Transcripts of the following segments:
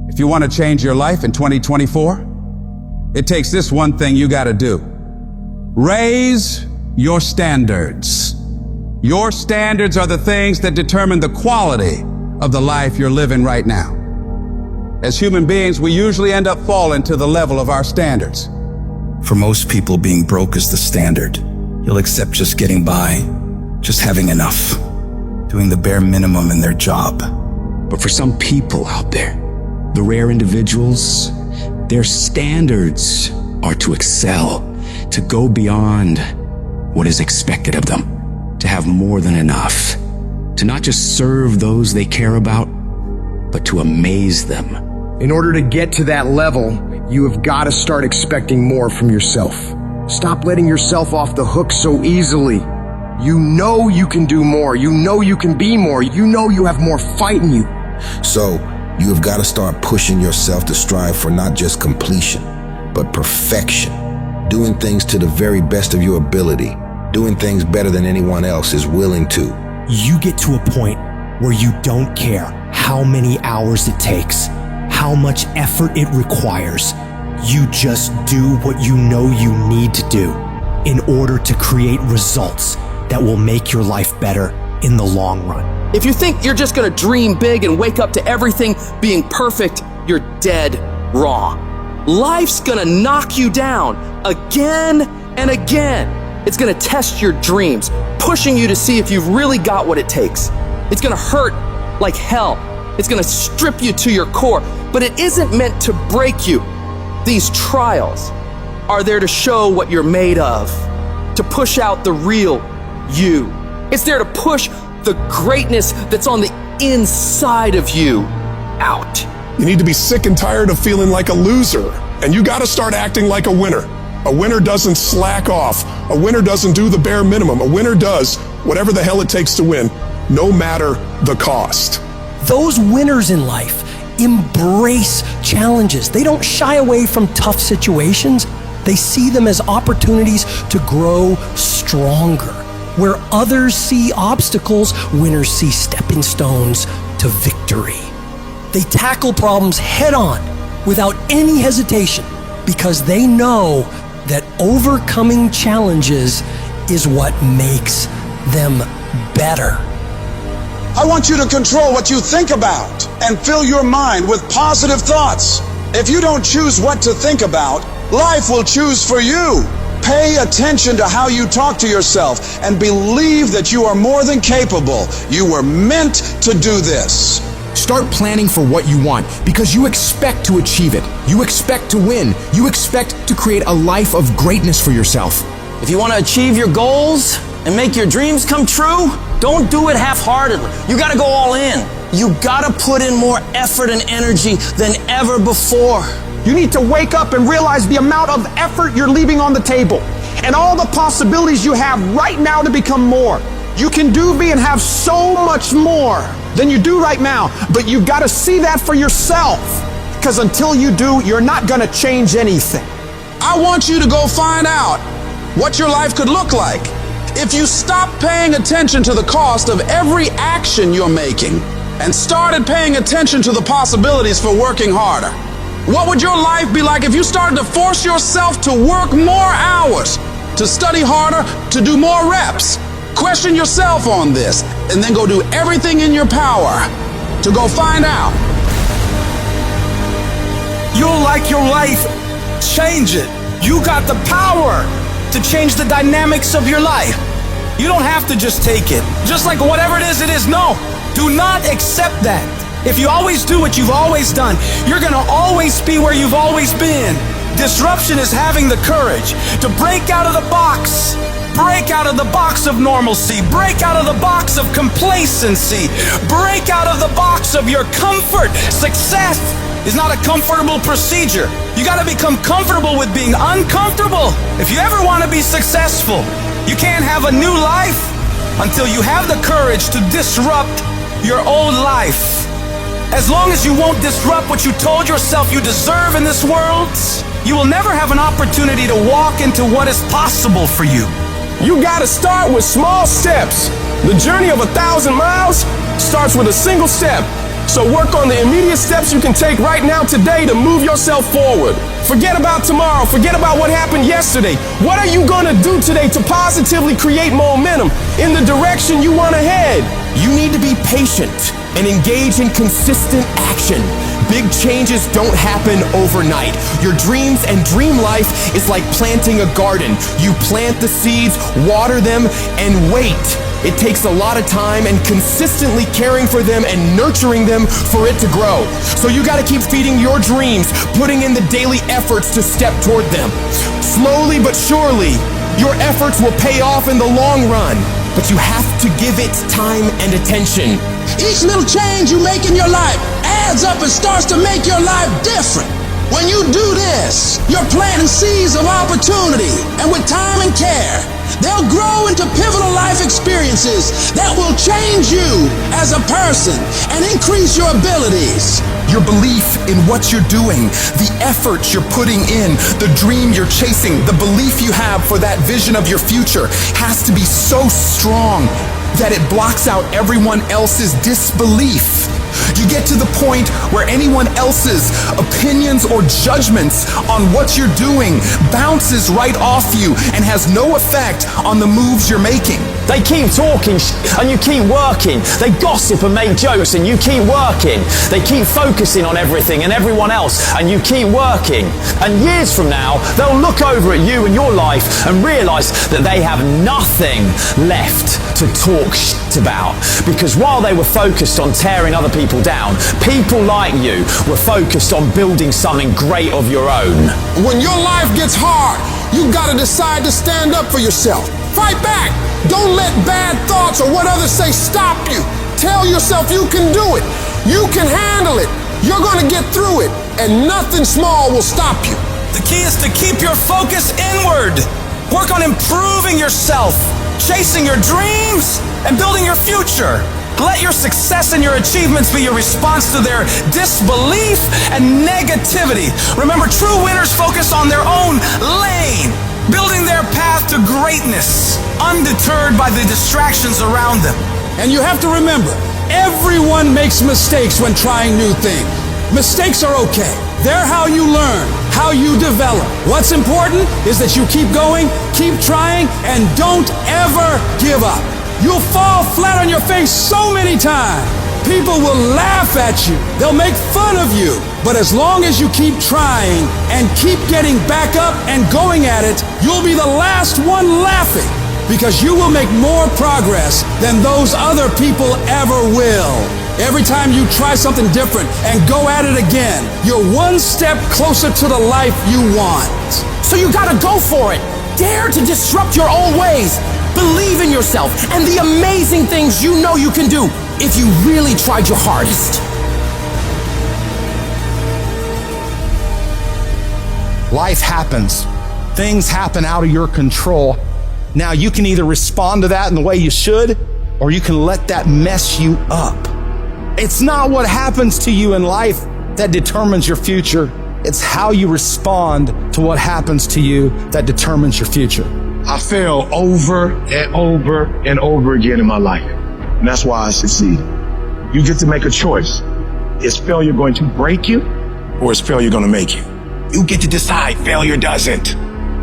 If you want to change your life in 2024, it takes this one thing you got to do. Raise your standards. Your standards are the things that determine the quality of the life you're living right now. As human beings, we usually end up falling to the level of our standards. For most people, being broke is the standard. You'll accept just getting by, just having enough, doing the bare minimum in their job. But for some people out there, the rare individuals, their standards are to excel, to go beyond what is expected of them, to have more than enough, to not just serve those they care about, but to amaze them. In order to get to that level, you have got to start expecting more from yourself. Stop letting yourself off the hook so easily. You know you can do more. You know you can be more. You know you have more fight in you. So, you have got to start pushing yourself to strive for not just completion, but perfection. Doing things to the very best of your ability. Doing things better than anyone else is willing to. You get to a point where you don't care how many hours it takes, how much effort it requires. You just do what you know you need to do in order to create results that will make your life better in the long run. If you think you're just gonna dream big and wake up to everything being perfect, you're dead wrong. Life's gonna knock you down again and again. It's gonna test your dreams, pushing you to see if you've really got what it takes. It's gonna hurt like hell. It's gonna strip you to your core, but it isn't meant to break you. These trials are there to show what you're made of, to push out the real you. It's there to push the greatness that's on the inside of you out. You need to be sick and tired of feeling like a loser, and you gotta start acting like a winner. A winner doesn't slack off. A winner doesn't do the bare minimum. A winner does whatever the hell it takes to win, no matter the cost. Those winners in life embrace challenges. They don't shy away from tough situations. They see them as opportunities to grow stronger. Where others see obstacles, winners see stepping stones to victory. They tackle problems head on without any hesitation because they know that overcoming challenges is what makes them better. I want you to control what you think about and fill your mind with positive thoughts. If you don't choose what to think about, life will choose for you. Pay attention to how you talk to yourself and believe that you are more than capable. You were meant to do this. Start planning for what you want because you expect to achieve it. You expect to win. You expect to create a life of greatness for yourself. If you want to achieve your goals and make your dreams come true, don't do it half-heartedly. You got to go all in. You got to put in more effort and energy than ever before. You need to wake up and realize the amount of effort you're leaving on the table and all the possibilities you have right now to become more. You can do, be, and have so much more than you do right now, but you gotta see that for yourself, because until you do, you're not gonna change anything. I want you to go find out what your life could look like if you stop paying attention to the cost of every action you're making and started paying attention to the possibilities for working harder. What would your life be like if you started to force yourself to work more hours, to study harder, to do more reps? Question yourself on this, and then go do everything in your power to go find out. You'll like your life. Change it. You got the power to change the dynamics of your life. You don't have to just take it. Just like whatever it is. No, do not accept that. If you always do what you've always done, you're gonna always be where you've always been. Disruption is having the courage to break out of the box. Break out of the box of normalcy. Break out of the box of complacency. Break out of the box of your comfort. Success is not a comfortable procedure. You gotta become comfortable with being uncomfortable. If you ever wanna be successful, you can't have a new life until you have the courage to disrupt your old life. As long as you won't disrupt what you told yourself you deserve in this world, you will never have an opportunity to walk into what is possible for you. You gotta start with small steps. The journey of 1,000 miles starts with a single step. So work on the immediate steps you can take right now today to move yourself forward. Forget about tomorrow. Forget about what happened yesterday. What are you going to do today to positively create momentum in the direction you want to head? You need to be patient and engage in consistent action. Big changes don't happen overnight. Your dreams and dream life is like planting a garden. You plant the seeds, water them, and wait. It takes a lot of time and consistently caring for them and nurturing them for it to grow. So you gotta keep feeding your dreams, putting in the daily efforts to step toward them. Slowly but surely, your efforts will pay off in the long run, but you have to give it time and attention. Each little change you make in your life adds up and starts to make your life different. When you do this, you're planting seeds of opportunity, and with time and care, they'll grow into pivotal life experiences that will change you as a person and increase your abilities. Your belief in what you're doing, the effort you're putting in, the dream you're chasing, the belief you have for that vision of your future has to be so strong that it blocks out everyone else's disbelief. You get to the point where anyone else's opinions or judgments on what you're doing bounces right off you and has no effect on the moves you're making. They keep talking and you keep working. They gossip and make jokes and you keep working. They keep focusing on everything and everyone else and you keep working. And years from now, they'll look over at you and your life and realize that they have nothing left to talk about. Because while they were focused on tearing other people down, people like you were focused on building something great of your own. When your life gets hard, you gotta decide to stand up for yourself. Fight back. Don't let bad thoughts or what others say stop you. Tell yourself you can do it. You can handle it. You're gonna get through it, and nothing small will stop you. The key is to keep your focus inward. Work on improving yourself, chasing your dreams, and building your future. Let your success and your achievements be your response to their disbelief and negativity. Remember, true winners focus on their own lane, building their path to greatness, undeterred by the distractions around them. And you have to remember, everyone makes mistakes when trying new things. Mistakes are okay. They're how you learn, how you develop. What's important is that you keep going, keep trying, and don't ever give up. You'll fall flat on your face so many times. People will laugh at you. They'll make fun of you. But as long as you keep trying and keep getting back up and going at it, you'll be the last one laughing, because you will make more progress than those other people ever will. Every time you try something different and go at it again, you're one step closer to the life you want. So you gotta go for it. Dare to disrupt your old ways. Believe in yourself and the amazing things you know you can do if you really tried your hardest. Life happens. Things happen out of your control. Now you can either respond to that in the way you should, or you can let that mess you up. It's not what happens to you in life that determines your future. It's how you respond to what happens to you that determines your future. I fail over and over and over again in my life. And that's why I succeed. You get to make a choice. Is failure going to break you, or is failure going to make you? You get to decide. Failure doesn't.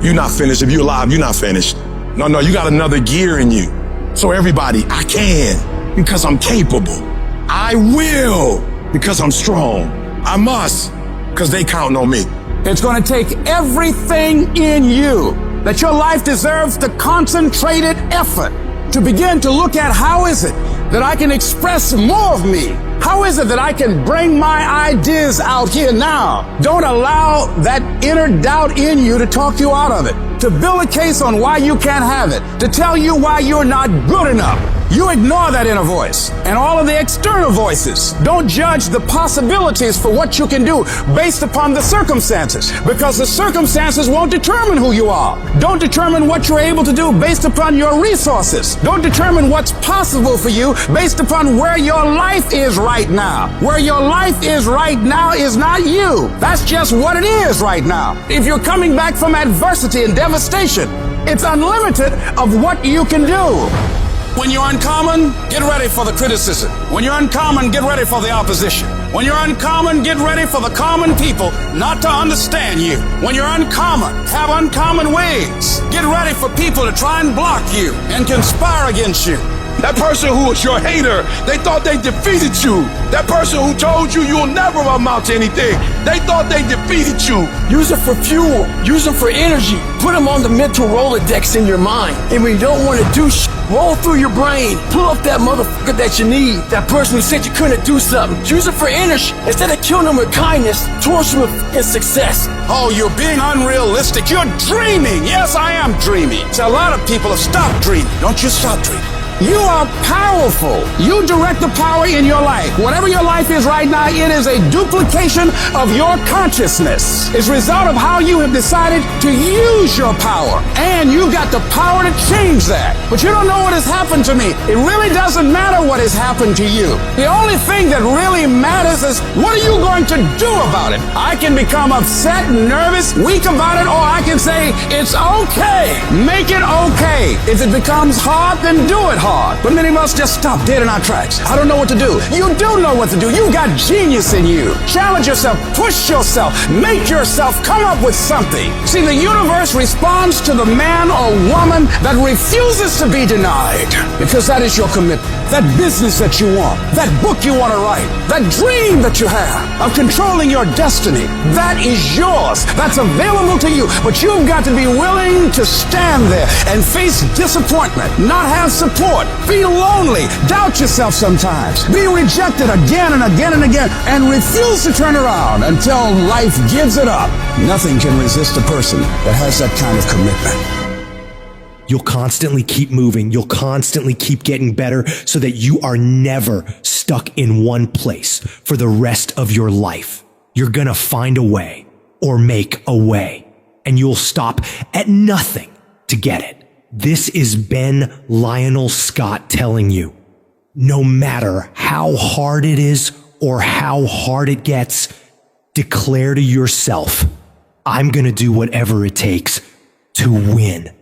You're not finished. If you're alive, you're not finished. No, you got another gear in you. So everybody, I can because I'm capable. I will because I'm strong. I must because they counting on me. It's going to take everything in you that your life deserves the concentrated effort to begin to look at how is it that I can express more of me? How is it that I can bring my ideas out here now? Don't allow that inner doubt in you to talk you out of it, to build a case on why you can't have it, to tell you why you're not good enough. You ignore that inner voice and all of the external voices. Don't judge the possibilities for what you can do based upon the circumstances, because the circumstances won't determine who you are. Don't determine what you're able to do based upon your resources. Don't determine what's possible for you based upon where your life is right now. Where your life is right now is not you. That's just what it is right now. If you're coming back from adversity and devastation, it's unlimited of what you can do. When you're uncommon, get ready for the criticism. When you're uncommon, get ready for the opposition. When you're uncommon, get ready for the common people not to understand you. When you're uncommon, have uncommon ways. Get ready for people to try and block you and conspire against you. That person who was your hater, they thought they defeated you. That person who told you you'll never amount to anything, they thought they defeated you. Use it for fuel. Use them for energy. Put them on the mental Rolodex in your mind. And when you don't want to do roll through your brain. Pull up that motherfucker that you need. That person who said you couldn't do something. Use it for energy. Instead of killing them with kindness, torch them with success. Oh, you're being unrealistic. You're dreaming. Yes, I am dreaming. So a lot of people have stopped dreaming. Don't you stop dreaming. You are powerful. You direct the power in your life. Whatever your life is right now, it is a duplication of your consciousness. It's a result of how you have decided to use your power. And you've got the power to change that. But you don't know what has happened to me. It really doesn't matter what has happened to you. The only thing that really matters is what are you going to do about it? I can become upset, nervous, weak about it, or I can say, it's okay. Make it okay. If it becomes hard, then do it hard. But many of us just stop dead in our tracks. I don't know what to do. You do know what to do. You got genius in you. Challenge yourself. Push yourself. Make yourself come up with something. See, the universe responds to the man or woman that refuses to be denied. Because that is your commitment. That business that you want. That book you want to write. That dream that you have of controlling your destiny. That is yours. That's available to you. But you've got to be willing to stand there and face disappointment. Not have support. Be lonely. Doubt yourself sometimes. Be rejected again and again and again. And refuse to turn around until life gives it up. Nothing can resist a person that has that kind of commitment. You'll constantly keep moving. You'll constantly keep getting better so that you are never stuck in one place for the rest of your life. You're gonna find a way or make a way, and you'll stop at nothing to get it. This is Ben Lionel Scott telling you, no matter how hard it is or how hard it gets, declare to yourself, I'm gonna do whatever it takes to win.